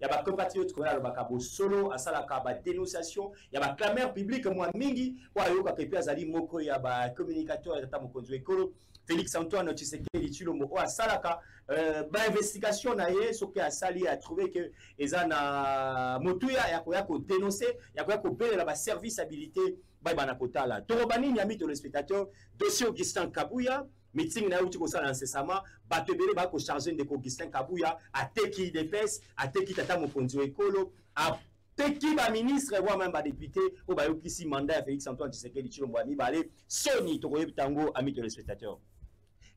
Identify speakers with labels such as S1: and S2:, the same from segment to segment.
S1: y a des compatriotes qui ont solo, à ça la dénonciation, il y a des clameurs publiques, moi, mingi, ou à yoka kepi azali moko, il y a des communicateurs, il y a des mokonzo écolo, Félix Antoine Tshisekedi Tshilombo, ou à salaka, investigation naie, ce qui a sali a trouvé que ezana motuya ya ko dénoncer, ya ko belle la service habilité, ba banakota la. Torobani nyami to le spectateur, dossier Augustin Kabouya. Meeting na uti ko sala incessamment bato bele ba ko charger de Augustin Kabouya a teki DPS a teki tata mokonzi ekolo a teki ba ministre voire même ba député o ba yokisi mandat Félix Antoine Tshisekedi Tshilombo ami balé soni to ko yebitango ami to les spectateurs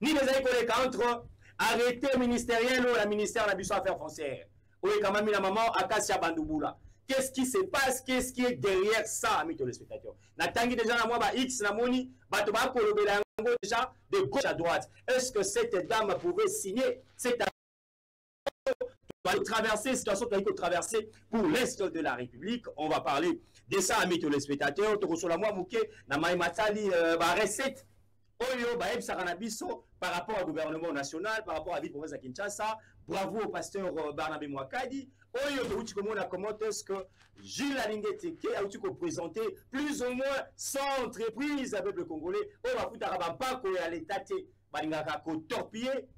S1: ni les ay ko entre arrêté ministériel ou la ministère la biso affaires foncières o quand même la maman Akasia Bandouboula. Qu'est-ce qui se passe? Qu'est-ce qui est derrière ça, amis téléspectateurs? Natangi déjà na moi ba X na moni bato ba ko lobela déjà de gauche à droite. Est-ce que cette dame pouvait signer cette traverser situation traverser pour l'est de la République? On va parler de ça, amis téléspectateurs. To kosola moi muke na mai matali ba recette Oyo ba biso par rapport au gouvernement national, par rapport à la ville province de Kinshasa. Bravo au pasteur Barnabé Mwakadi. Oyo to uti komona comment est-ce que Jules Alingeteke a uti ko présenter plus ou moins 100 entreprises avec le Congolais. O ba futa ba mpako ya l'état te balingaka ko torpiller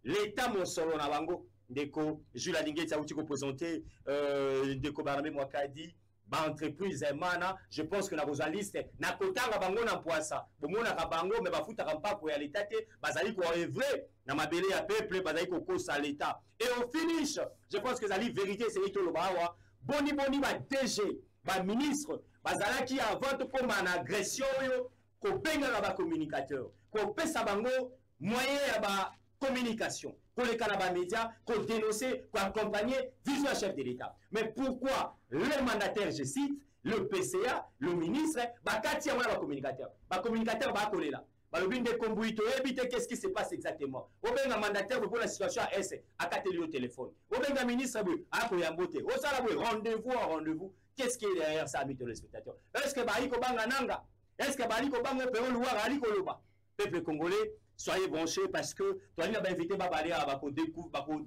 S1: l'état monsolo na bango. Ndeko Jules Alingeteke a uti ko présenter ndeko Barnabé Mwakadi. Ba entreprise mana, je pense que na bozaliste na kotanga bango na poisa bomona ka bango me bafuta ka mpako ya l'état te bazali ko vrai na mabele ya peuple bazali ko kosa l'état et au finish je pense que zali vérité c'est to lobawa boni ba DG ba ministre bazalaki avant to comme en agression yo ko benga ba communicateur ko pesa bango moyen ya ba communication pour les canabas médias, pour dénoncer, pour accompagner, vice chef de l'État. Mais pourquoi le mandataire, je cite, le PCA, le ministre, Bakati a un communicateur. Le communicateur va coller là. Le bin de Kombouito, éviter qu'est-ce qui se passe exactement. Au bien un mandataire pour la situation à S, à Kateli au téléphone. Au bien un ministre, à Koyambote. Au salaire, rendez-vous. Qu'est-ce qui est derrière ça, amis téléspectateurs? Est-ce que Bariko Banga Nanga? Est-ce que Bariko Banga Péro Loire, Ali Koloba? Peuple congolais, soyez branchés parce que toi, il a invité Babalé à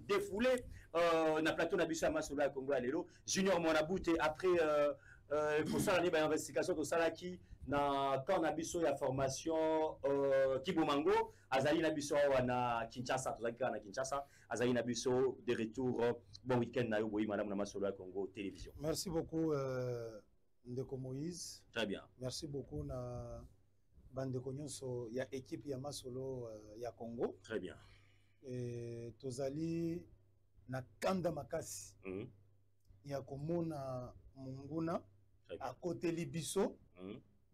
S1: défouler na plateau Nabiso Amasoula Congo Alelo. Junior Monabouté après pour ça l'année d'investigation tout ça là qui na quand Nabiso ya formation Kibomango Azali Nabiso na Kinshasa tout ça na Kinshasa Azali Nabiso de retour bon week-end na yo madame Namasoula Congo télévision.
S2: Merci beaucoup Ndeko Moïse.
S1: Très bien.
S2: Merci beaucoup na bande konyonso ya équipe ya Masolo ya Congo.
S1: Très bien.
S2: Et tozali na kanda makasi. Ya komona munguna à côté libiso.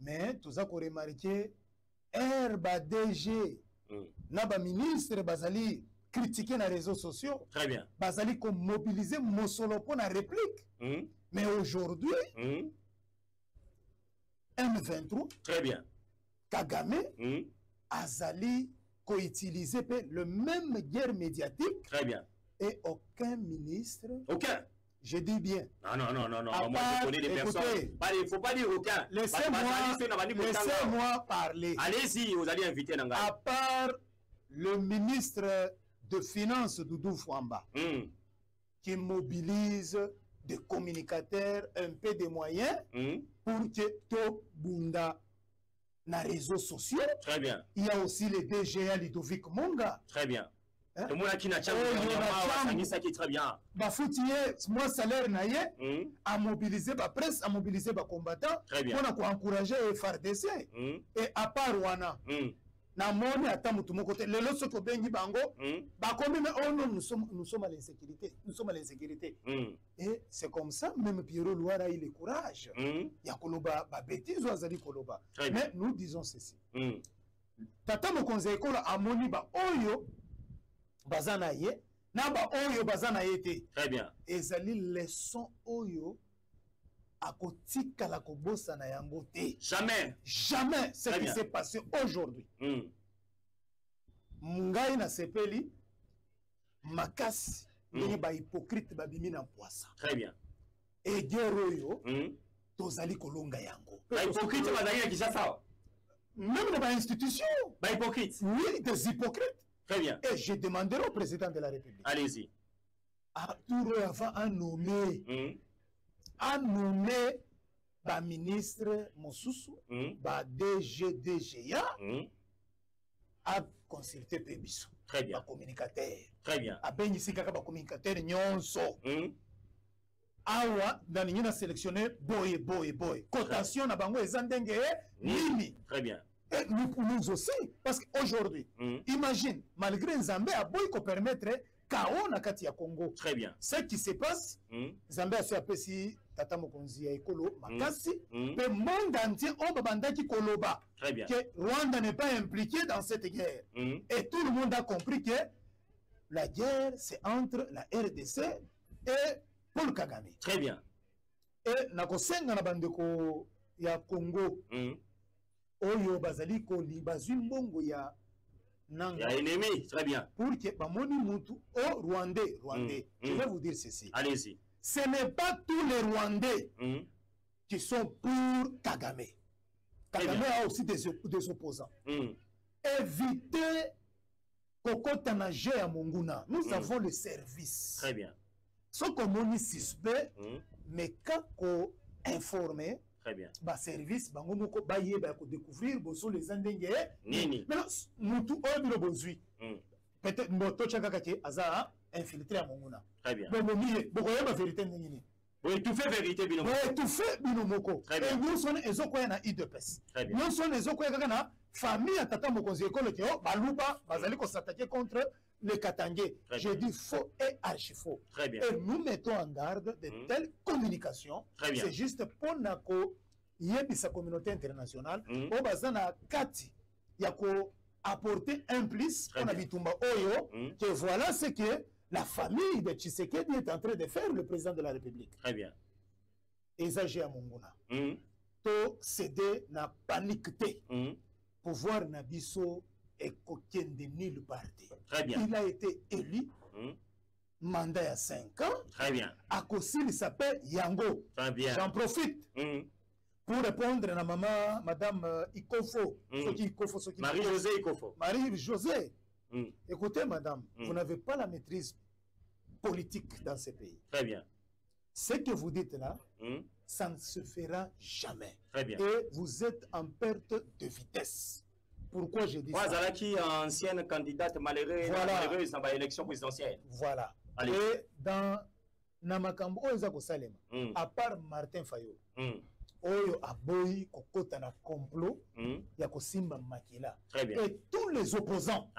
S2: Mais toza ko remarquer ba DG na ba ministre bazali critiquer na réseaux sociaux.
S1: Très bien.
S2: Bazali ko mobiliser Mosolo pour la réplique. Mais aujourd'hui M23.
S1: Très bien.
S2: Kagame Azali co-utilisé le même guerre médiatique.
S1: Très bien.
S2: Et aucun ministre.
S1: Aucun.
S2: Je dis bien.
S1: Non. Moi, je connais des personnes. Il ne faut pas dire aucun.
S2: Laissez-moi parler.
S1: Allez-y, vous allez inviter Nanga.
S2: À part le ministre de Finances, Doudou Fouamba, qui mobilise des communicateurs, un peu de moyens, pour que tout Bunda na réseaux sociaux.
S1: Très bien.
S2: Il y a aussi les DGA Ludovic Monga.
S1: Très bien. Tout le monde qui n'a pas très bien.
S2: Bafoutier, moi salaire naie, à mobiliser la presse, à mobiliser les combattants, pour encourager les FARDC. Et à part Wana, na moni ata mutu moko te lelo soko bengi bango ba komi mais oh non nous sommes à l'insécurité et c'est comme ça même Pierrot Louara il le courage ya koloba ba bêtise azali koloba mais nous disons ceci tata mokonzi ekola amoni ba oyo bazana ye na ba oyo bazana ye te
S1: très bien
S2: ezali leçon oyo akotika la kobosa na yango te.
S1: Jamais
S2: ce qui s'est passé aujourd'hui. Mungai na sepeli makasi ndenge ba hypocrite ba bimi na poisa.
S1: Très bien.
S2: Et guerre yo tozali kolonga yango.
S1: Ba hypocrite bazali na Kinshasa.
S2: Même dans ba institution.
S1: Ba hypocrite.
S2: Oui, des hypocrites.
S1: Très bien.
S2: Et je demanderai au président de la République.
S1: Allez-y.
S2: Tour avant à nommer ba ministre Mosusu, ba DGA, a consulté Pébiso.
S1: Très bien.
S2: Ba communicateur.
S1: Très bien.
S2: A ben ici kaka ba communicateur nyonso. Awa dans une sélectionné boy. Cotation na bango ezandenge nini.
S1: Très bien.
S2: Et nous aussi, parce qu'aujourd'hui, imagine, malgré Nzambé a boy ko permettre Kao na kati ya Congo.
S1: Très bien.
S2: Ce qui se passe, Zambé a fait appel si Tata Mokonzi ya Ekolo Makasi, le monde entier on babandaki koloba.
S1: Très bien.
S2: Que Rwanda n'est pas impliqué dans cette guerre. Et tout le monde a compris que la guerre c'est entre la RDC et Paul Kagame.
S1: Très bien.
S2: Et nakosenga na bandeko ya Congo. Oyo bazali ko libazwi mbongo ya
S1: Nanga. Il y a ennemi, très bien.
S2: Pour que Bamoni Moutou au Rwandais. Je vais vous dire ceci.
S1: Allez-y.
S2: Ce n'est pas tous les Rwandais qui sont pour Kagame. Kagame a aussi des opposants. Évitez Kokotanaje à Monguna. Nous avons le service.
S1: Très bien.
S2: Ce qu'on est suspect, mais quand informé,
S1: très bien.
S2: Ba service bango moko ba yeba ko découvrir boso les andenge
S1: nini.
S2: Mais mutu o bino bozui. Peut-être moto chaka kake aza infiltré à Monguna.
S1: Très bien.
S2: Bon momié, boko yeba vérité nini.
S1: Oui, tout fait vérité bino.
S2: Oui, tout fait bino moko.
S1: Très bien.
S2: Et nous sommes ezoko na IDPS.
S1: Très bien.
S2: Nous sommes ezoko kaka na famille atata mokonzi ekolo ke o baluba bazali ko s'attaquer contre le Katangé. Je dis faux et archi faux.
S1: Très bien.
S2: Et nous mettons en garde de telles communications. C'est juste pour nako sa communauté internationale. Au bazana kati yako apporter un plus on a bitumba oyo que voilà ce que la famille de Tshisekedi est en train de faire le président de la République.
S1: Très bien.
S2: Exagé à Monguna. To céder na panique pouvoir nabiso et coquin de nulle partie.
S1: Très bien.
S2: Il a été élu, mandat à 5 ans.
S1: Très bien.
S2: À Kossi, il s'appelle Yango.
S1: Très bien.
S2: J'en profite pour répondre à maman, madame Ikofo.
S1: Marie-Josée Ikofo.
S2: Marie-Josée. Écoutez, madame, vous n'avez pas la maîtrise politique dans ce pays.
S1: Très bien.
S2: Ce que vous dites là, ça ne se fera jamais.
S1: Très bien.
S2: Et vous êtes en perte de vitesse. Pourquoi je dis ça?
S1: Zalaki, ancienne candidate malheureuse dans l'élection présidentielle.
S2: Voilà.
S1: Allez.
S2: Et dans Namakambo, à part Martin Fayot, Oyo Aboyi, Kokota na complot, Yakosimba Makila.
S1: Très bien.
S2: Et tous les opposants,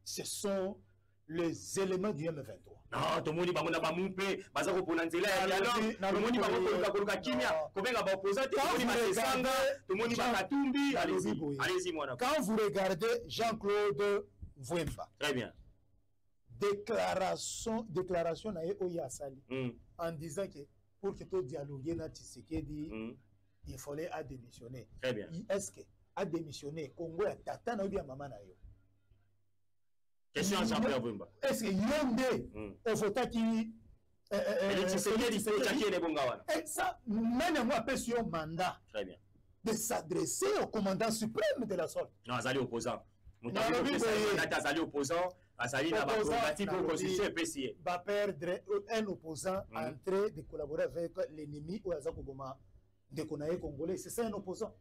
S2: ce sont les éléments du M23.
S1: Non, tout le monde est pas moupé, baza ko ponanzela ya dialogue, tout le monde est pas koluka kimia, kobenga ba opposant, tout le monde est sanga, tout le monde est katumbi, allez-y moi.
S2: Quand vous regardez Jean-Claude Vwemba.
S1: Très bien.
S2: Déclaration na Oya Sali en disant que pour que tu dialogues na Tshisekedi, il fallait démissionner.
S1: Très bien.
S2: Est-ce que a démissionné Congo ya tata na bien maman na yo?
S1: Question à Jean-Pierre Vwemba.
S2: Est-ce que Yonde au vote qui et ça, même moi, j'ai un mandat de s'adresser au commandant suprême de la sorte.
S1: Non, Azali opposant. Azali opposant, Azali n'a pas combattu pour constituer un PCA.
S2: Va perdre un opposant en train de collaborer avec l'ennemi ou Azako Goma de Konaï Congolais. C'est ça un opposant.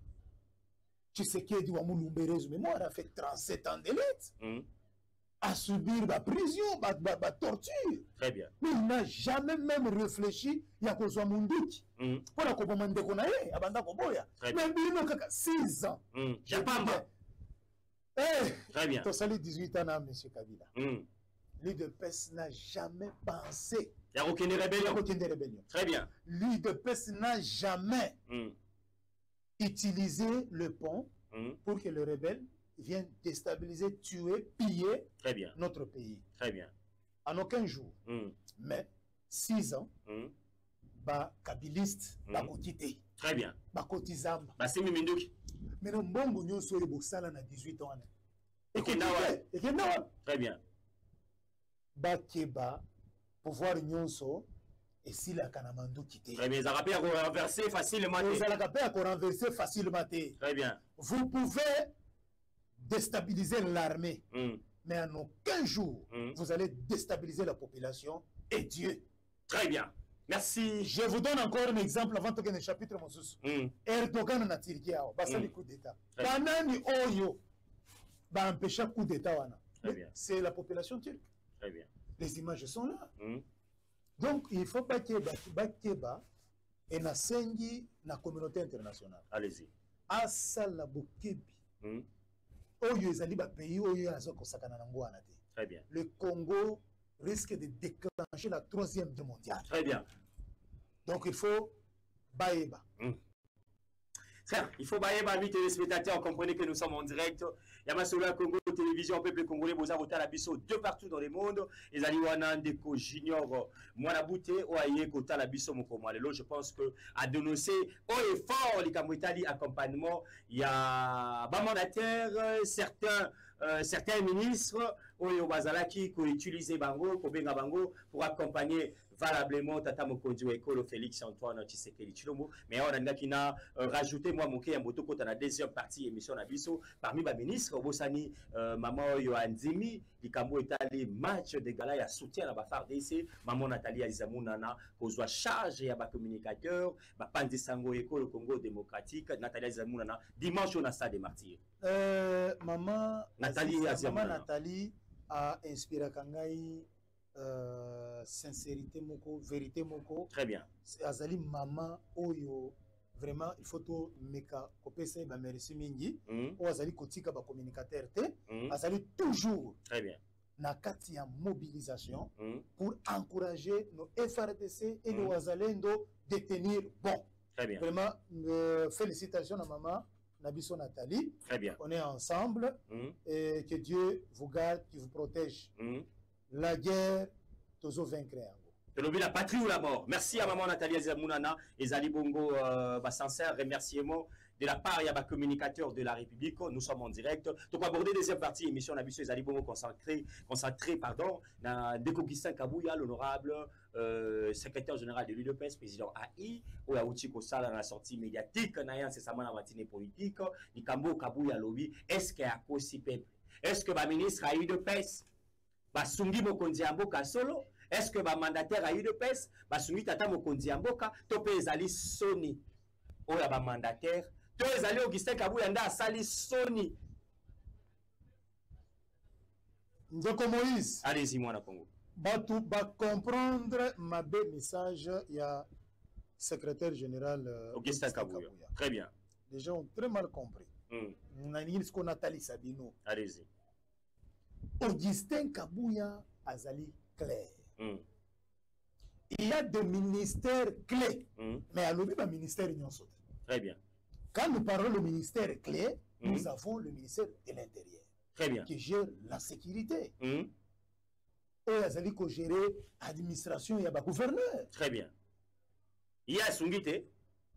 S2: Tu sais qui est du Wamoulumberezu, mais moi, on a fait 37 ans d'élite. À subir la prison, la torture.
S1: Très bien.
S2: Mais il n'a jamais même réfléchi, il y a qu'on soit Munduki. Pour la commande qu'on a eu, Abanda Koboya. Même il n'a que 6 ans.
S1: J'ai pas mal. Très bien.
S2: Tu as 18 ans, M. Kabila. L'UDPS n'a jamais pensé.
S1: Il n'y a aucune rébellion. Très bien.
S2: L'UDPS n'a jamais utilisé le pont pour que le rebelle vient déstabiliser, tuer, piller notre pays.
S1: Très bien.
S2: En aucun jour. Mais 6 ans, bah kabiliste, bah quotité.
S1: Très bien.
S2: Bah kotizamba.
S1: Bah c'est Miminduki.
S2: Mais non, bon, nous sommes bossala na 18 ans.
S1: Et très bien.
S2: Bah keba, pouvoir nyonso. Et si la Kanamandu quitte.
S1: Très bien, ça rappelle à renverser facilement.
S2: Vous allez renverser facilement.
S1: Très bien.
S2: Vous pouvez déstabiliser l'armée. Mais en aucun jour, vous allez déstabiliser la population et Dieu.
S1: Très bien. Merci.
S2: Je vous donne encore un exemple avant de le chapitre Moussous. Erdogan na Turquie, c'est le coup d'État. Banani Oyo, va empêcher le coup d'État. C'est la population turque.
S1: Très bien.
S2: Les images sont là. Donc, il ne faut pas qu'il y ait et na sengi na communauté internationale.
S1: Allez-y.
S2: Asala bokebi. Oyo ezali ba pays oyo azo kosakana na ngwana te.
S1: Très bien.
S2: Le Congo risque de déclencher la 3e guerre mondiale.
S1: Très bien.
S2: Donc il faut baïba.
S1: Il faut bailler, amis téléspectateurs, comprenez que nous sommes en direct. Yamasola Congo Télévision, peuple congolais, vous avez la biso de partout dans le monde. Et Zaliwana Ndeko Junior, Mwanabouté, Oaye, Kota la biso Mokomalo. Je pense que à dénoncer haut et fort les Kamwetali accompagnement, il y a bas mandataires, certains ministres, Oyo Bazalaki, qui utilisent Bango, Kobenga Bango, pour accompagner valablement Tata Mokonzi Wekolo Félix Antoine Tshisekedi Tshilombo. Mais on a rajouté moi mon Moto dans la deuxième partie émission Nabiso parmi les ministres Bosani maman Yoandimi Likambo etali match de gala ya soutien à la FARDC maman Nathalie Azamounana kozwa charge ya ba communicateur ba Pandi Sango Ekolo Congo démocratique Nathalie Azamounana dimanche au Stade des Martyrs.
S2: Maman
S1: Nathalie Azamounana.
S2: Nathalie a inspiré Kangai sincérité moko, vérité moko.
S1: Très bien.
S2: Azali maman oyo vraiment il faut to meka kopesa ba merci mingi o azali kotika ba communicateur te azali toujours
S1: très bien
S2: na kati ya mobilisation pour encourager nos FRDC et nos Wazalendo de tenir bon.
S1: Très bien.
S2: Vraiment félicitations à maman Nabiso Nathalie.
S1: Très bien.
S2: On est ensemble et que Dieu vous garde, qui vous protège. La guerre, toujours vaincre.
S1: La patrie ou la mort. Merci à maman Nathalie Azamounana et Zali Bongo, sincère remerciement de la part des communicateurs de la République. Nous sommes en direct. Donc, aborder deuxième partie, émission Nabiso et Zali Bongo concentré pardon, dans Déco-Augustin Kabouya, l'honorable secrétaire général de l'UDPS, président AI, ou à Outiko Sala dans la sortie médiatique, c'est ça, la matinée politique, Nikambo Kabouya Lobby. Est-ce qu'il y a aussi peuple? Est-ce que le ministre a eu de pèse? Basungi Mokonzi Amboka solo, est-ce que ba mandataire a eu de pèse? Basungi Tata Mokonzi Amboka, tope ezali Sony, oya ba mandataire, to ezali Augustin Kabouya nda asali Sony.
S2: Ndeko Moïse.
S1: Allez-y, moi na Congo.
S2: Batu ba comprendre ma bel message, il y a secrétaire général
S1: Augustin Kabouya. Très bien.
S2: Les gens ont très mal compris. On a dit ce qu'on a Nathalie Sabino.
S1: Allez-y.
S2: Augustin Kabouya Azali clair. Il y a des ministères clés, mais à l'objet du ministère Union Saute.
S1: Très bien.
S2: Quand nous parlons du ministère clé, nous avons le ministère de l'Intérieur.
S1: Très bien.
S2: Qui gère la sécurité. Azali qui gère l'administration et le gouverneur.
S1: Très bien. Il y a Sungite.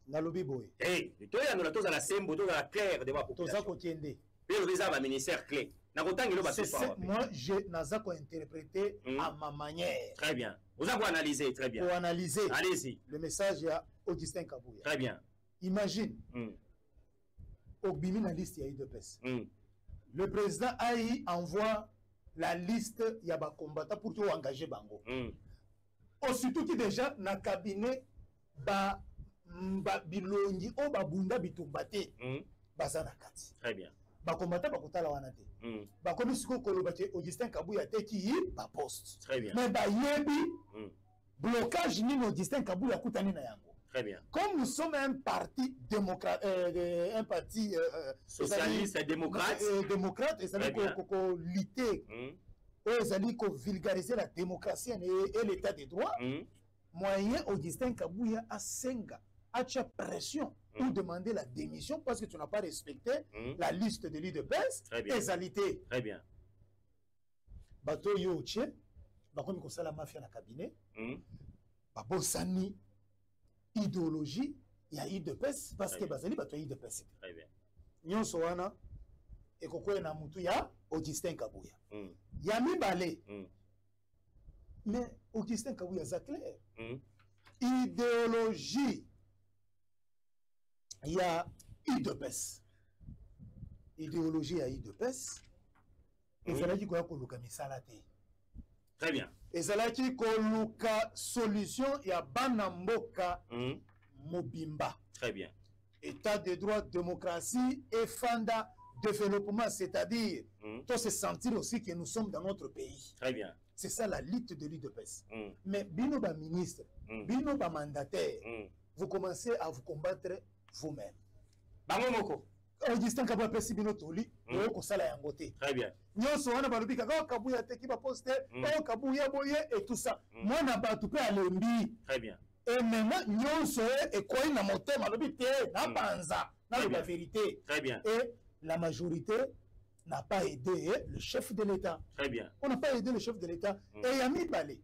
S2: Na lobby boy.
S1: Eh, tu as la sembo, tu as la claire de ma population.
S2: Tu as
S1: le ministère clé.
S2: Moi, je n'ai interprété à ma manière.
S1: Très bien. Vous avez analysé, très bien.
S2: Pour analyser
S1: le
S2: message à Augustin Kabouya.
S1: Très bien.
S2: Imagine, au Bimi na liste il y a eu de pèse. Le président AI envoie la liste, il y a des combattants pour tout engager Bango. Aussitôt qui déjà, dans le cabinet, bilongi o babunda bitumbate bazana kati.
S1: Très bien.
S2: Bakomata bakotala wana te. Bakomi siko koloba te Augustin Kabouya te ki ba poste.
S1: Très bien.
S2: Mais ba yebi blocage ni Augustin Kabouya kutani na yango.
S1: Très bien.
S2: Comme nous sommes un parti démocrate, un parti
S1: socialiste et démocrate,
S2: et ça veut dire qu'on lutter, ça veut dire qu'on vulgariser la démocratie et l'état de droit. Moyen Augustin Kabouya a senga, a pression pour demander la démission parce que tu n'as pas respecté la liste de l'UDPS et salité.
S1: Très bien.
S2: Bato yo tche, bakomi ko sala mafia na cabinet. Babosani idéologie ya UDPS parce que bazali bato UDPS.
S1: Très bien.
S2: Nyonso wana ekoko na mutu ya Augustin Kabouya. Ya mibale. Mais Augustin Kabouya c'est clair. Idéologie il y a UDPS. Idéologie à UDPS. ezalaki koya koluka misala te.
S1: Très bien.
S2: Ezalaki koluka solution ya bana mboka mobimba.
S1: Très bien.
S2: État de droit, démocratie et fanda développement, c'est-à-dire tout se sentir aussi que nous sommes dans notre pays.
S1: Très bien.
S2: C'est ça la lutte de l'UDPS. Mais bino ba ministre, bino ba mandataire, vous commencez à vous combattre vous-même.
S1: Bango moko.
S2: Augustin Kabou apesi bino toli, ko sala yangote.
S1: Très bien.
S2: Nyonso wana balobi kaka Kabuya te ki ba poster, Kabuya boye et tout ça. Moi na ba tout pe alembi.
S1: Très bien.
S2: Et maintenant nyonso e koi na motema lobi te na panza, na la vérité.
S1: Très bien.
S2: Et la majorité n'a pas aidé le chef de l'État.
S1: Très bien.
S2: On n'a pas aidé le chef de l'État. Et Yami Balé,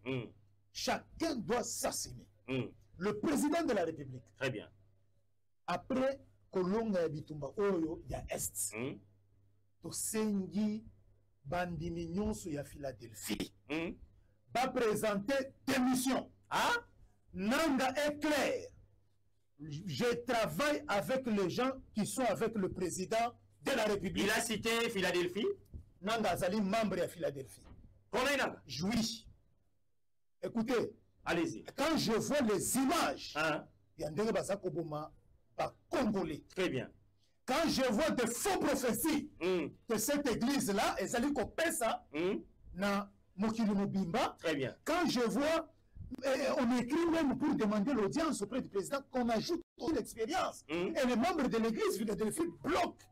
S2: chacun doit s'assumer. Le président de la République.
S1: Très bien.
S2: Après Kolonga Bitumba Oyo, il y a Est. To Sengi Bandimi Nyonso ya Philadelphie. Va présenter démission.
S1: Ah?
S2: Nanga est clair. Je travaille avec les gens qui sont avec le président de la République.
S1: Il a cité Philadelphie.
S2: Nanga Azali, membre à Philadelphie. Oui. Écoutez,
S1: allez-y.
S2: Quand je vois les images, il y a un Basakoboma par Congolais.
S1: Très bien.
S2: Quand je vois des faux prophéties de cette église-là, et Zali Kopesa, na Mokili Mobimba.
S1: Très bien.
S2: Quand je vois, on écrit même pour demander l'audience auprès du président, qu'on ajoute l'expérience. Et les membres de l'église Philadelphie bloquent.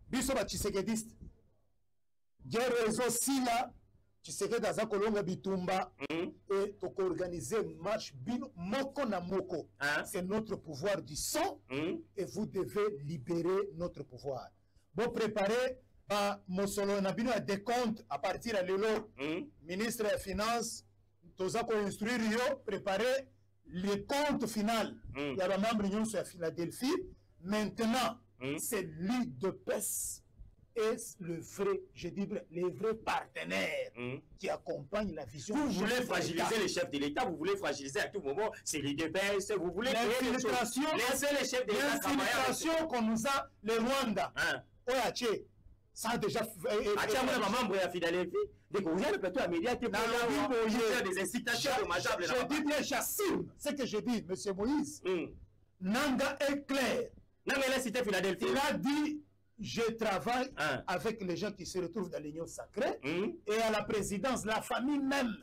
S2: Bisoba Tshisekediste. Guerre aussi là, Tshisekedi Aza Kolonga Bitumba, et donc organiser marche bino moko na moko. C'est notre pouvoir du sang, et vous devez libérer notre pouvoir. Bon, préparez Mosolo Nabino à des comptes à partir de l'élo. Ministre des Finances, Toza ko instruire yo, préparer les comptes final. Il y a un membre de à Philadelphie. Maintenant, c'est l'UDPS et le vrai, je dis les vrais partenaires qui accompagnent la vision.
S1: Vous voulez fragiliser les chefs de l'État, vous voulez fragiliser à tout moment, c'est l'UDPS, vous voulez
S2: l'infiltration,
S1: laissez les chefs de l'État travailler.
S2: L'infiltration qu'on nous a, le Rwanda. Ça a déjà
S1: membre de Philadelphie. Dès qu'on vient le plateau à médias, tu peux faire des incitations dommageables.
S2: Je dis bien, j'assume ce que je dis, M. Moïse. Nanga est clair.
S1: Nanga a cité Philadelphie.
S2: Il a dit, je travaille avec les gens qui se retrouvent dans l'Union sacrée et à la présidence, la famille même.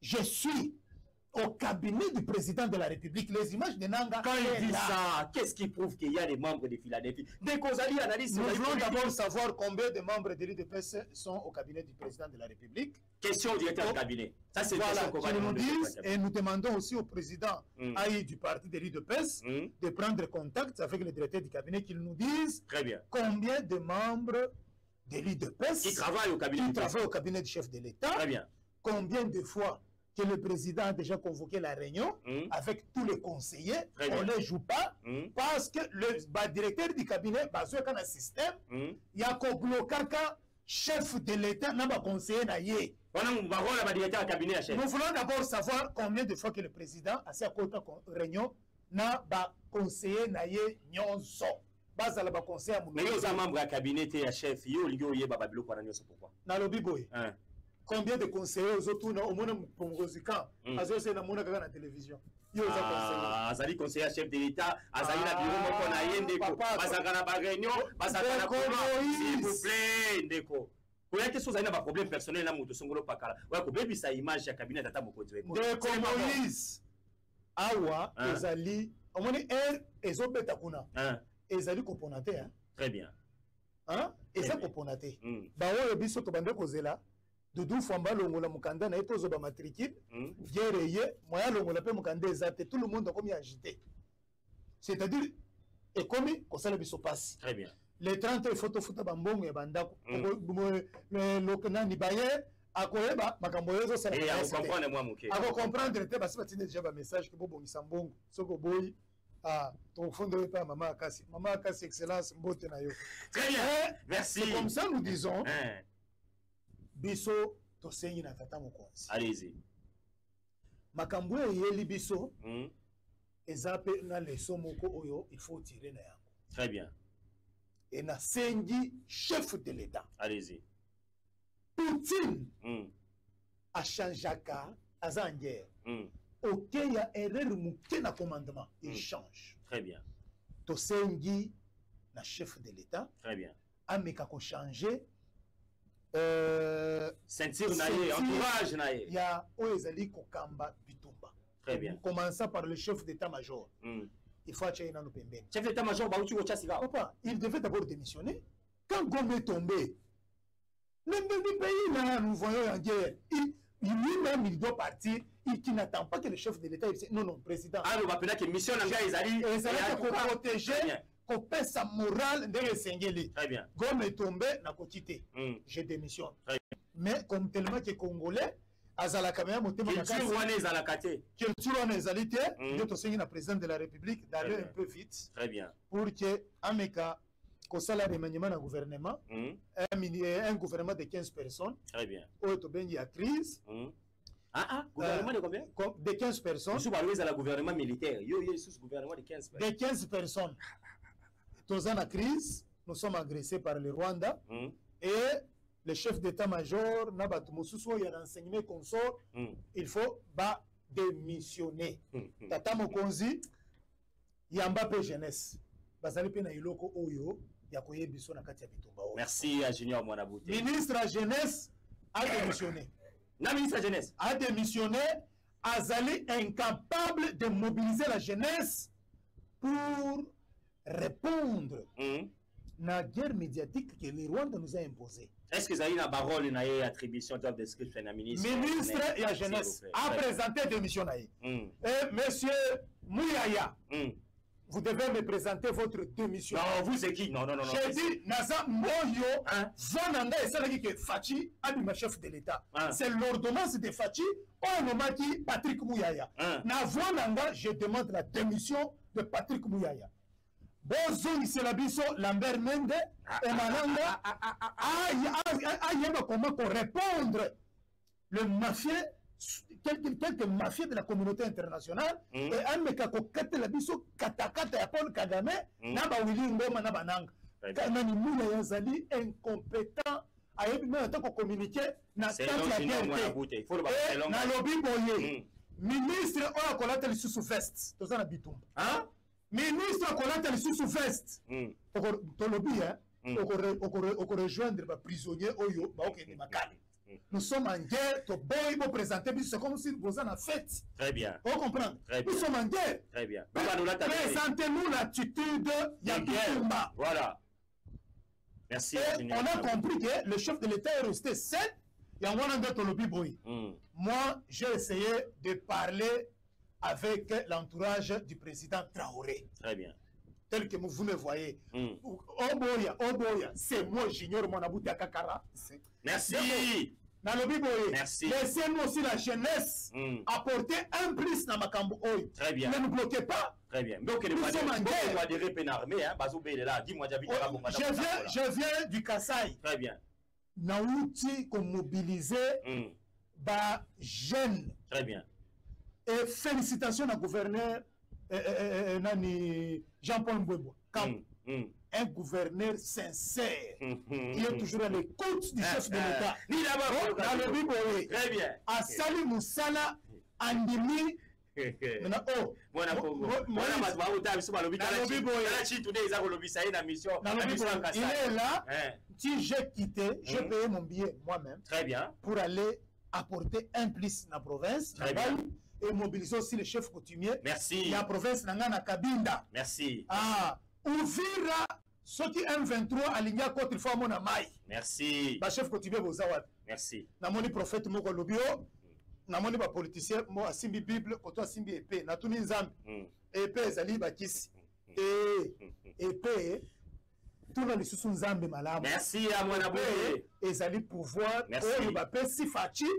S2: Je suis au cabinet du président de la République. Les images de Nanga.
S1: Quand il dit ça, qu'est-ce qui prouve qu'il y a des membres de Philadelphie? Dès qu'on analyse,
S2: nous voulons d'abord savoir combien de membres de l'UDPS sont au cabinet du président de la République.
S1: Question au directeur du cabinet. Ça, c'est
S2: voilà, qu'ils nous disent, et nous demandons aussi au président AI du parti de l'UDPS de prendre contact avec le directeur du cabinet, qu'ils nous disent combien de membres de l'UDPS
S1: qui travaillent au
S2: cabinet du chef de l'État, combien de fois que le président a déjà convoqué la réunion avec tous les conseillers, on ne les joue pas, parce que le directeur du cabinet, basé sur un système, il y a un blocaka chef de l'État, n'a pas conseiller naïe. Nous voulons d'abord savoir combien de fois que le président a fait la réunion, n'a pas conseiller naïe nyonso. Basa la ba conseiller
S1: mais il y a un membre du cabinet et chef, il y a un babilo pour nous, pourquoi?
S2: Na lobi boy. Combien de conseillers aux autres au monde pour Rosican, c'est dans la télévision.
S1: Azali conseiller chef de l'État, Azali la bureau moko na yendeko, bazakana ba réunion, bazakana s'il vous plaît ndeko. Pour la question zali na problème personnel na mutu songolo pakala. Ouais ko bebi sa image ya cabinet tata mokonzi weko.
S2: Ndeko Moïse. Awa ezali, omoni ezobeta kuna. Ezali koponate hein.
S1: Très bien.
S2: Hein? Eza koponate. Ba oyo biso to bande kozela. Doudou Famba longola mukanda na etozo ba matricule guerrier moya longola pe mukanda ezate tout le monde a comme agité, c'est-à-dire et comme ko sala biso passe
S1: très bien
S2: les 30 photo ba mbongo ya bandako le lokana ni baye akoyeba makambo yezo sala
S1: et on comprendre moi muke
S2: ako comprendre te basi batine déjà ba message que bobongisa mbongo soko boyi ton fond de pas maman Akasi excellence mbote na yo
S1: très bien merci.
S2: C'est comme ça nous disons biso tosengi na tata mokonzi.
S1: Allez-y.
S2: Makambo yeli biso eza pe na leso moko oyo il faut tirer na yango.
S1: Très bien.
S2: Et na sengi chef de l'État.
S1: Allez-y.
S2: Poutine a changé à Zanguer. Ok, il y a erreur mouké na commandement. Il change.
S1: Très bien.
S2: Tosengi, le chef de l'État.
S1: Très bien.
S2: Ameka ko changer.
S1: Ceinture naïe, entourage naïe.
S2: Il y a Oezali Kokamba Bitumba.
S1: Très bien.
S2: Commençant par le chef d'état-major. Il faut acheter un pembe.
S1: Chef d'état-major,
S2: il devait d'abord démissionner. Quand Gombe est tombé, même le pays, nous voyons en guerre. Lui-même, il doit partir. Il n'attend pas que le chef de l'État... Non, non, président.
S1: Ah, on va appeler que mission
S2: pour protéger, pour paix sa morale de l'Essengeli.
S1: Très bien.
S2: Gombe est tombé, n'a pas quitté. Je démissionne. Mais comme tellement que Congolais, Azalaka Mea Motema
S1: Culture Wane Zalakate.
S2: Culture Wane Zalité, il est aussi le président de la République d'aller un peu vite.
S1: Très bien.
S2: Pour que Ameka, qu'au salaire de maniement d'un gouvernement, un gouvernement de 15 personnes.
S1: Très bien.
S2: Où il y a crise.
S1: Gouvernement de combien?
S2: De 15 personnes.
S1: Nous sommes arrivés à la gouvernement militaire. Il y a sous gouvernement de 15 personnes.
S2: De 15 personnes. Dans la crise, nous sommes agressés par le Rwanda. Et le chef d'état-major, Nabat Moussousou, il y a un renseignement consort. Il faut démissionner. Tata Mokonzi, il y a Mbappé jeunesse. Basali Pena Iloko Oyo, il y a Koye Bisso na Katia Bitumba.
S1: Merci à Junior Mwanabouté.
S2: Ministre à jeunesse a démissionné.
S1: La ministre de la jeunesse
S2: a démissionné, Azali incapable de mobiliser la jeunesse pour répondre à la guerre médiatique que le Rwanda nous a imposée.
S1: Est-ce que vous avez une parole, une attribution, job description de ministre?
S2: Ministre et la jeunesse a présenté démission. Et monsieur Mouyaya, vous devez me présenter votre démission.
S1: Non, vous c'est qui? Non.
S2: J'ai dit, Naza Moyo, Zonanda et Salaki que Fachi, Abima chef de l'État. C'est l'ordonnance de Fachi, au moment qui Patrick Mouyaya. Nazonanga, je demande la démission de Patrick Mouyaya. Bozo Iselabiso, Lambert Mende, et Mananga, comment répondre le mafia. Quelques mafieux de la communauté internationale et un meka ko katela biso katakata ya Paul Kagame na ba Willy Ngoma na bananga kana ni muna yazali incompétent ayebi na ta ko communiquer na kati ya guerre na lobby boye ministre o akolata lisusu vest tozana bitumba ministre akolata lisusu vest to lobby oko rejoindre ba prisonnier oyo ba okende makali. Nous sommes en guerre, c'est comme si vous en avez fait.
S1: Très bien.
S2: Vous comprenez? Nous sommes en guerre.
S1: Très bien.
S2: Présentez-nous l'attitude Yabitumba.
S1: Voilà. Merci.
S2: On a compris que le chef de l'État est resté seul. Moi, j'ai essayé de parler avec l'entourage du président Traoré.
S1: Très bien.
S2: Tel que vous me voyez. Oboya, c'est moi, j'ignore mon abouti à Kakara.
S1: Merci. Merci.
S2: Laissez-nous aussi la jeunesse apporter un plus dans ma cambo.
S1: Très bien.
S2: Ne nous bloquez pas.
S1: Très bien.
S2: Nous sommes en guerre. Je viens du Kasaï.
S1: Très bien.
S2: Naouti qu'on mobiliser les jeunes.
S1: Très bien.
S2: Et félicitations au gouverneur Jean-Paul Mbouebo. Un gouverneur sincère qui est toujours à l'écoute du chef de l'État.
S1: Très bien.
S2: À Sali Moussala, Andimi. Il est là. Si j'ai quitté, j'ai payé mon billet moi-même.
S1: Très bien.
S2: Pour aller apporter un plus dans la province.
S1: Très bien.
S2: Et mobiliser aussi les chefs coutumiers.
S1: Merci.
S2: La province Nangana Kabinda.
S1: Merci.
S2: Ouvira ce qui M23 aligné contre il faut mon amai.
S1: Merci.
S2: Ba chef coutumier bozawat.
S1: Merci.
S2: Namoni prophète moko lobio, namoni ba politicien mo asimbi bible, koto asimbi épée, natuni nzambe. Épée ezali ba kisi. Épée tout na lisusu nzambe malamu.
S1: Merci à mon aboué.
S2: Ezali pouvoir oyo ba pesi fachi.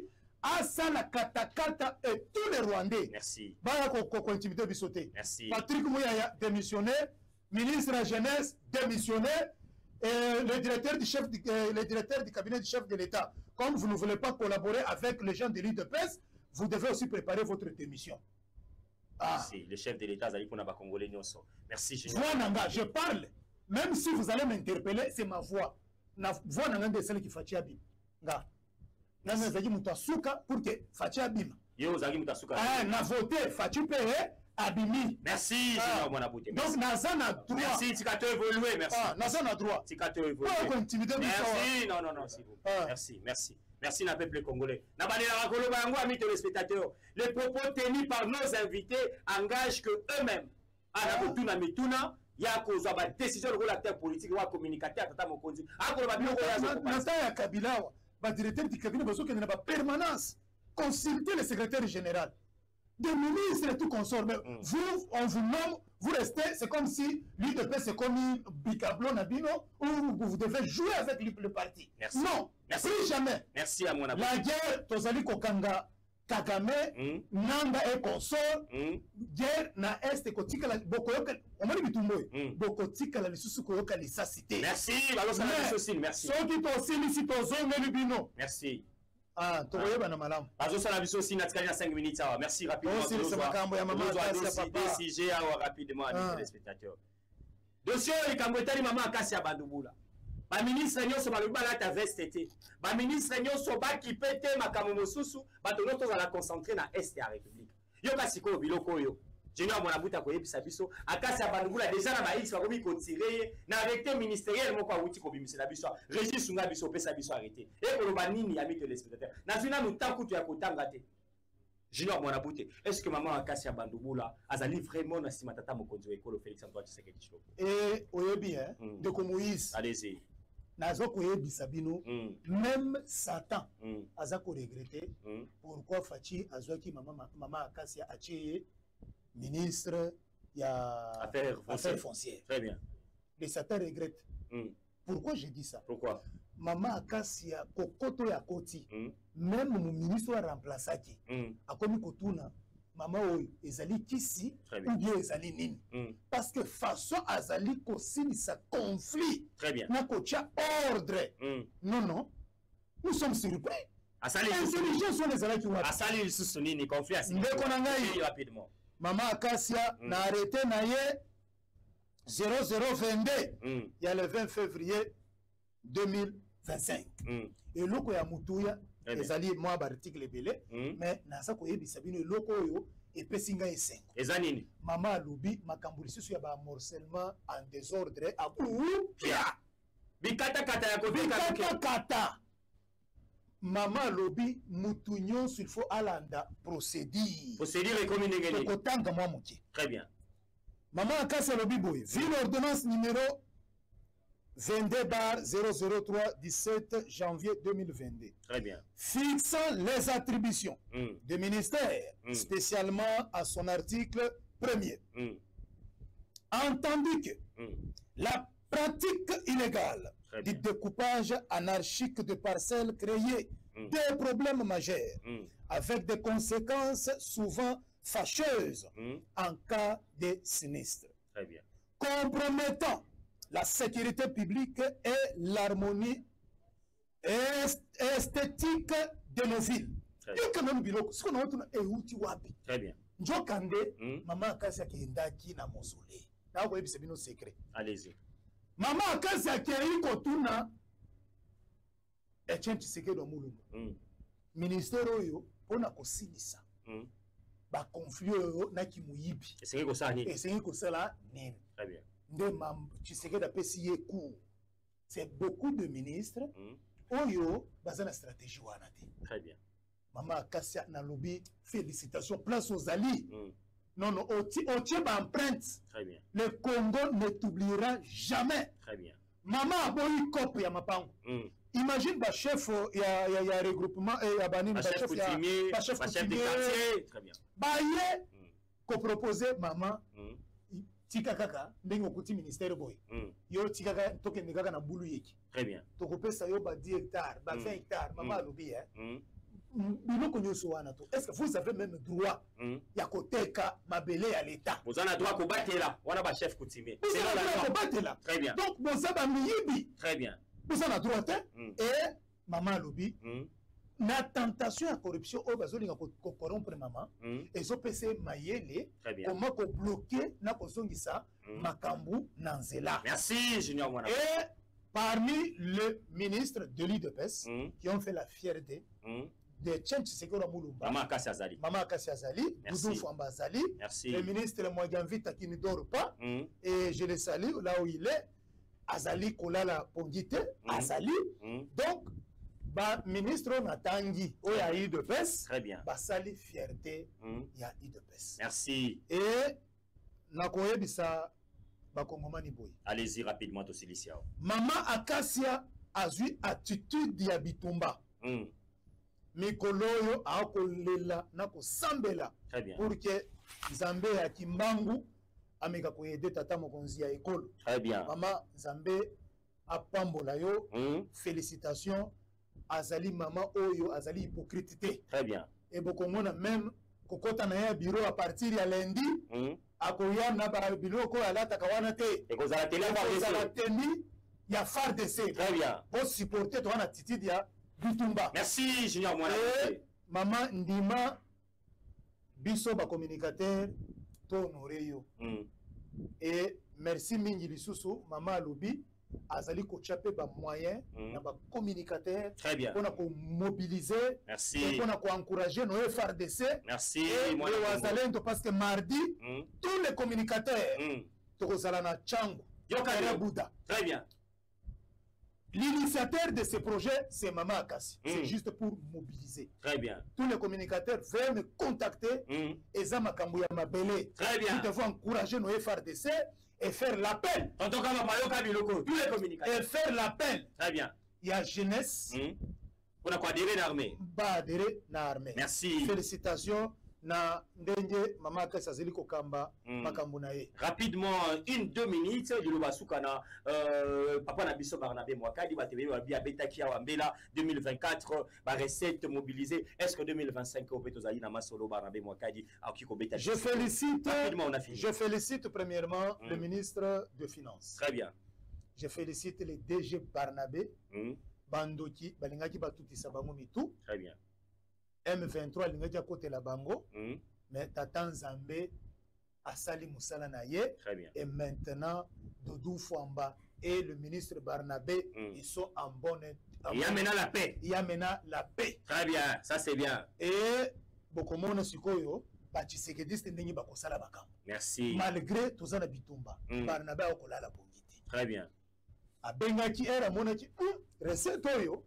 S2: Asa la katakata et tous les Rwandais.
S1: Merci.
S2: Baya ko intimider bisoté.
S1: Merci.
S2: Patrick Mouyaya démissionné, ministre de la jeunesse démissionné, et le directeur du cabinet du chef de l'État. Comme vous ne voulez pas collaborer avec les gens de l'île de presse, vous devez aussi préparer votre démission.
S1: Merci. Le chef de l'État Zali Pona Congolais Nyoso. Merci.
S2: Je parle. Même si vous allez m'interpeller, c'est ma voix. La voix n'a de celle qui fait Nga. nani azaki mutu asuka pour que faci abima
S1: yo ozalaki mutu asuka
S2: na vote faci mpe abimi.
S1: Merci Junior Mwanabute.
S2: Donc naza na droit.
S1: Merci, tika to évoluer, merci.
S2: Naza na droit.
S1: Tika to évoluer.
S2: Merci,
S1: non, s'il vous plaît. Merci na peuple congolais. Na bandela rakolo bango amis téléspectateurs. Les propos tenus par nos invités engagent que eux-mêmes à la tuna mituna ya kozwa ba décision de l'acteur politique ou communicateur tata mokonzi. Akolo ba biloko ya zo.
S2: Nata ya Kabila ba directeur du cabinet bazo kende na ba permanence consulter le secrétaire général. Des ministres et tout consort, mais vous, on vous nomme, vous restez, c'est comme si l'UDP c'est comme un bicablo Nabino, où vous devez jouer avec le parti.
S1: Merci.
S2: Non,
S1: merci.
S2: Plus jamais.
S1: Merci à mon ami.
S2: La guerre, Tozali Kokanga, Kagame, Nanga et consort, guerre na Est, Kotika, Bokoyoka, on m'a dit Bitumboy, Bokotika, la Lissusu Koyoka, Lissacité.
S1: Merci, merci.
S2: Ceux qui t'ont sollicité aux hommes et Lubino.
S1: Merci.
S2: Ah, tu vois, bien, madame.
S1: Merci rapidement. Merci rapidement. DCG rapidement, amis téléspectateurs. Dossier les Kambwetali maman Akasi ya Bandubula. Ba ministre nyonso baloba la ta veste te. Ba ministre nyonso ba ki pete makambo mosusu, ba to noto za la concentrer na est ya République. Yo kasi ko biloko yo. Junior Mwanabute ko yebisa biso Akasi ya Bandubula déjà na maïs ba komi ko tirer na arrêté ministériel moko awuti ko bimisela biso. Régis Sunga biso pesa biso arrêté. Et ko ba nini ami téléspectateurs. Na zina mutanku tu ya kotanga te. Junior Mwanabute, est-ce que maman Akasi ya Bandubula azali vraiment na sima tata mokonzi ekolo Félix Antoine Tshisekedi Tshilombo?
S2: Et oyebi de ko Moïse.
S1: Allez-y.
S2: Nazo koyebisa bino même Satan aza ko regretter pourquoi Fachi azwaki maman Akasi atie ministre ya affaires foncières.
S1: Très bien.
S2: Le Satan regrette. Pourquoi je dis ça?
S1: Pourquoi?
S2: Maman Akasi ya kokoto ya koti même mon ministre a remplacé akomi kotuna maman oyo ezali kisi ou bien ezali nini parce que façon azali kosilisa conflit na kotia ordre non nous sommes surpris intelligence sont les alaki wa
S1: asali lisusu nini conflit asili
S2: ndeko na ngai
S1: rapidement
S2: maman Akasi na arrêté na ye 0022 il y a le 20 février 2025 et loko ya mutuya ezali moi ba article belé mais naza koyebisa bino loko oyo epesi ngai esengo
S1: eza nini
S2: mama alobi makambo lisusu ya ba morcellement en désordre akupia
S1: bikata ya
S2: kobika mama alobi mutu nyonso il faut alanda procédure
S1: ekomi ndenge nini
S2: kotanga mwa moke.
S1: Très bien.
S2: Maman Akasi alobi boye vu l'ordonnance numéro 22/003 17 janvier 2022.
S1: Très bien.
S2: Fixant les attributions des ministères, spécialement à son article 1er. Entendu que la pratique illégale du découpage anarchique de parcelles créait des problèmes majeurs, avec des conséquences souvent fâcheuses en cas de sinistre.
S1: Très bien.
S2: Compromettant la sécurité publique et l'harmonie esthétique de nos villes.
S1: Très bien.
S2: Njokande, maman Akasi akendaki na mausolée. Na ko yebisa bino secret.
S1: Allez-y.
S2: Maman Akasi akei kotuna Etienne Tshisekedi Mulumba. Ministère oyo pona kosilisa. Ba conflit oyo na kimuyibi.
S1: Esengi kosala nini?
S2: Esengi kosala nini?
S1: Très bien.
S2: Tshisekedi apesi ye cours. C'est beaucoup de ministres oyo baza na stratégie wana te.
S1: Très bien.
S2: Maman Akasi na lobby félicitations place aux alliés. Non otie ba empreinte.
S1: Très bien.
S2: Le Congo ne t'oubliera jamais.
S1: Très bien.
S2: Maman aboyi cop ya mapango. Imagine ba chef ya regroupement et ya banini ba chef
S1: de quartier. Très bien.
S2: Ba ye ko proposer maman tika kaka ndenge okuti ministère boy yo tika kaka tokende kaka na bulu yeki.
S1: Très bien.
S2: Tokopesa yo ba 10 hectares ba 20 hectares maman alobi biloko nyonso wana to est-ce que vous avez même droit ya koteka mabele ya l'état
S1: vous avez droit kobatela wana ba chef coutumier
S2: c'est là la kobatela.
S1: Très bien.
S2: Donc boza ba miyibi.
S1: Très bien.
S2: Vous avez droit et maman alobi na tentation ya corruption oyo bazolinga corrompre maman ezopesa mayele comment kobloquer na kozongisa makambu na nzela.
S1: Merci Junior Mwana.
S2: Et Parmi les ministres de l'IDPS qui ont fait la fierté de Tchétch Sekora Moulumba,
S1: Maman Akassi Azali,
S2: Doudou Fouamba Azali, le ministre Mwagamvita qui ne dort pas, et je le salue là où il est, Azali Kolala Pongite, Azali. Donc, ba ministre Natangi, où il y a IDPS,
S1: très bien.
S2: Basali fierté, il y a IDPS.
S1: Merci.
S2: Et Nakoye Bisa.
S1: Allez-y rapidement au Silicia.
S2: Maman Akassia a eu attitude ya bitumba. Mikoloyo akolela nako sambela.
S1: Très bien.
S2: Pour que Zambé ya Kimbangu ameka koyede tata mokonzi ya ekolo.
S1: Très bien.
S2: Maman Zambé apambola yo. Félicitations. Azali maman oyo azali hypocrite.
S1: Très bien.
S2: Et bokomona même kokota na ya bureau à partir ya lundi. Akoya na ba biloko alata kawana te.
S1: Et vous allez
S2: la tenue ya FARDC.
S1: Très bien.
S2: Pour supporter toi na titi dia Bitumba.
S1: Merci Junior Mwana.
S2: Maman Ndima biso ba communicateur to honoré yo. Et merci mingi lisusu maman Alobi azali ko chaper ba moyen na ba communicateur.
S1: Très bien.
S2: On a ko mobiliser.
S1: Merci.
S2: Et on a ko encourager nos FARDC.
S1: Merci.
S2: Et Wazalendo parce que mardi tous les communicateurs tokozala na Tchango. Bouddha.
S1: Très bien.
S2: L'initiateur de ce projet, c'est Maman Akassi. C'est juste pour mobiliser.
S1: Très bien.
S2: Tous les communicateurs veulent me contacter. Et ça m'a cambouyé ma belle.
S1: Très bien.
S2: Nous devons encourager nos FARDC et faire l'appel.
S1: Tous les communicateurs.
S2: Et faire l'appel.
S1: Très bien.
S2: Il y a jeunesse.
S1: On a quoi adhérer à l'armée.
S2: Adhérer à l'armée.
S1: Merci.
S2: Félicitations. Na ndenge Maman Akassi azeli kokamba makambo na ye.
S1: Rapidement, 1-2 minutes de l'Obasukana, papa Nabiso Barnabé Mwakadi, Betaki Wambela 2024, recette mobilisée. Est-ce que 2025 au Betozali Namasolo Barnabé Mwakadi a Kiko Betaki?
S2: Je félicite premièrement le ministre de Finances.
S1: Très bien.
S2: Je félicite les DG Barnabé, Bandoki, Balingaki Batutisa Bango Mitu.
S1: Très bien.
S2: M23 lingaki à côté la bango, mais Tatan Zambé Asali Moussala Naye, et maintenant Doudou Fouamba et le ministre Barnabé, ils sont en bonne.
S1: Il y a maintenant la paix.
S2: Il y a maintenant la paix.
S1: Très bien, ça c'est bien.
S2: Et Bokomona Sikoyo, Bachisekediste Nengi Bakosala Bakam.
S1: Merci.
S2: Malgré tout ça, Bitumba, Barnabé Okola la Bongiti.
S1: Très bien.
S2: A Bengaki era Monaki, recette Oyo,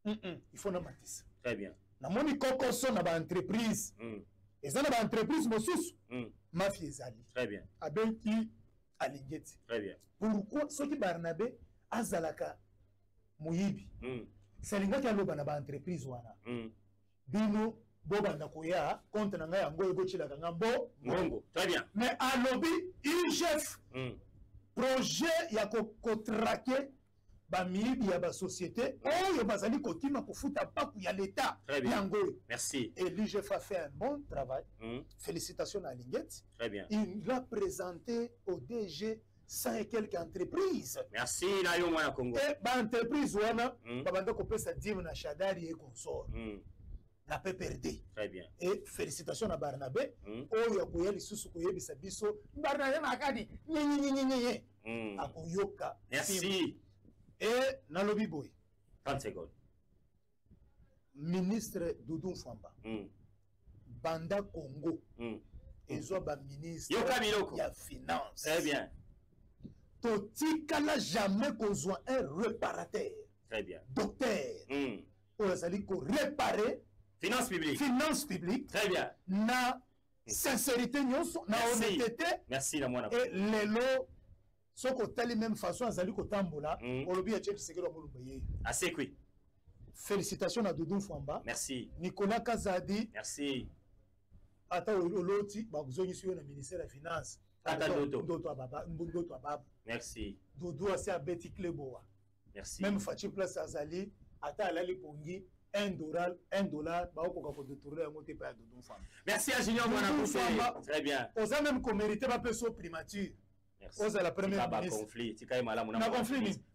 S2: il faut na matisse.
S1: Très bien.
S2: Na moni kokoso na ba entreprise eza na ba entreprise mosusu mafia ezali.
S1: Très bien.
S2: Abenki alingeti.
S1: Très bien.
S2: Pourquoi soki Barnabé azalaka muyibi salingaki aloba na ba entreprise wana bino bobanda koya compte na ngai yango egochilaka ngambo
S1: ngongo. Très bien.
S2: Mais alobi IGF projet ya kotraquer bamiyibi ya ba société oyo bazali kotima kofuta paku ya l'état yango.
S1: Merci.
S2: Et l'IGF a fait un bon travail. Félicitations à Lingeti.
S1: Très bien.
S2: Il l'a présenté au DG 100 et quelques entreprises.
S1: Merci Nayo Mwana Congo.
S2: Et ba entreprise wana babanda kopesa dim na Shadari et consort. Na PPRD.
S1: Très bien.
S2: Et félicitations à Barnabé. Oyo akoya lisusu koyebisa biso Barnabé makadi nyenyenyenyenye. Akoyoka.
S1: Merci.
S2: Et Nalobi Boy.
S1: 30 secondes.
S2: Ministre Doudou Fouamba. Banda Congo. Et Zoba ministre de la Finance.
S1: Très bien.
S2: Totikala jamais qu'on soit un réparateur.
S1: Très bien.
S2: Docteur. Ozali ko réparer.
S1: Finance publique.
S2: Finance publique.
S1: Très bien.
S2: Na sincérité nyonso, na honnêteté.
S1: Merci la moine.
S2: Et lelo soko tali même façon azali ko tambola olobi ya Tchétch Sekelo Moulumba ye.
S1: Assez oui.
S2: Félicitations à Doudou Fouamba.
S1: Merci.
S2: Nicolas Kazadi.
S1: Merci.
S2: Ata oloti bakuzonyi suyo na ministère de la Finance.
S1: Ata
S2: Ndoto ababa.
S1: Merci.
S2: Doudou asi abeti kleboa.
S1: Merci.
S2: Même Fachi Place azali ata alali pongi $1 baokoka ko détourner yango te pa ya Doudou Fouamba.
S1: Merci à Junior Mwana. Très bien.
S2: Oza même ko mériter ba peso primature.
S1: Merci.
S2: Oza la première ministre.
S1: Conflit.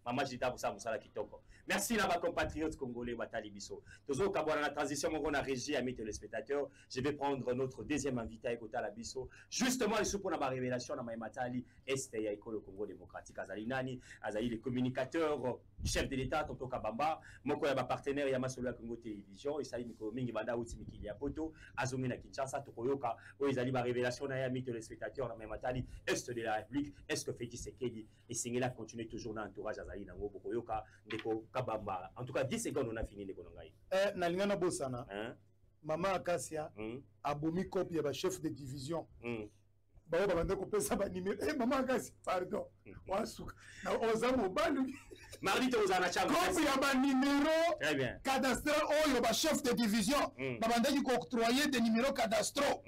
S1: Maman Jita pour ça, Moussala Kitoko. Merci à ma compatriote congolais Watali Bisso. Toujours quand on a la transition, on a régi à mes téléspectateurs. Je vais prendre notre deuxième invité à Ekota la Bisso. Justement, il faut pour la révélation dans Matali Est et le Congo démocratique. Azali Nani, Azali les communicateurs du chef de l'État, Tonto Kabamba, mon partenaire Yamasolo Congo Télévision, et ça y est, Mingi Banda Outi Mikili Apoto, Azumi na Kinshasa, Tokoyoka, où ils allaient la révélation dans mes téléspectateurs dans Matali Est de la République. Est-ce que Félix Sekedi et Singela continue toujours dans l'entourage Azali Nango Bokoyoka, Ndeko Kabamba. En tout cas, 10 secondes, on a fini les Konongai.
S2: Nalingana Bosana, Maman Akasia, Abomi Kopi, chef de division. Maman Akasia, pardon.
S1: Mardi, tu as un chance.
S2: Comme il y a un numéro cadastral, il y a un chef de division. Il y a octroyer des numéros cadastraux.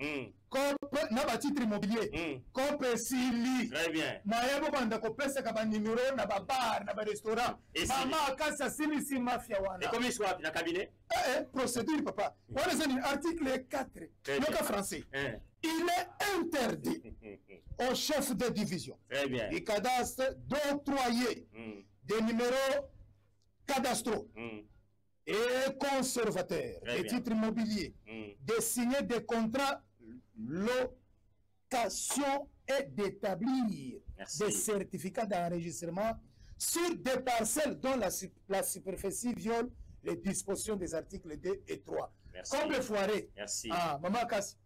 S2: Comme un titre immobilier. Comme Sili.
S1: Très bien.
S2: Il y a un numéro, un bar, un restaurant. Maman Akasa, c'est une mafia.
S1: Et combien il soit dans le cabinet?
S2: Procédure, papa. On a l'article 4, le cas français. Il est interdit au chef de division et cadastre d'octroyer des numéros cadastraux et conservateurs des titres immobiliers, de signer des contrats location et d'établir des certificats d'enregistrement sur des parcelles dont la superficie viole les dispositions des articles 2 et 3. Comme le foiré.
S1: Merci.
S2: Maman Kassi.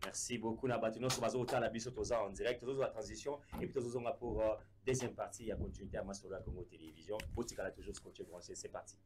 S1: Merci beaucoup. Nous sommes en direct, nous la transition et puis nous sommes pour deuxième partie à continuer à Massola Congo Télévision. Pour toujours se continuer, c'est parti.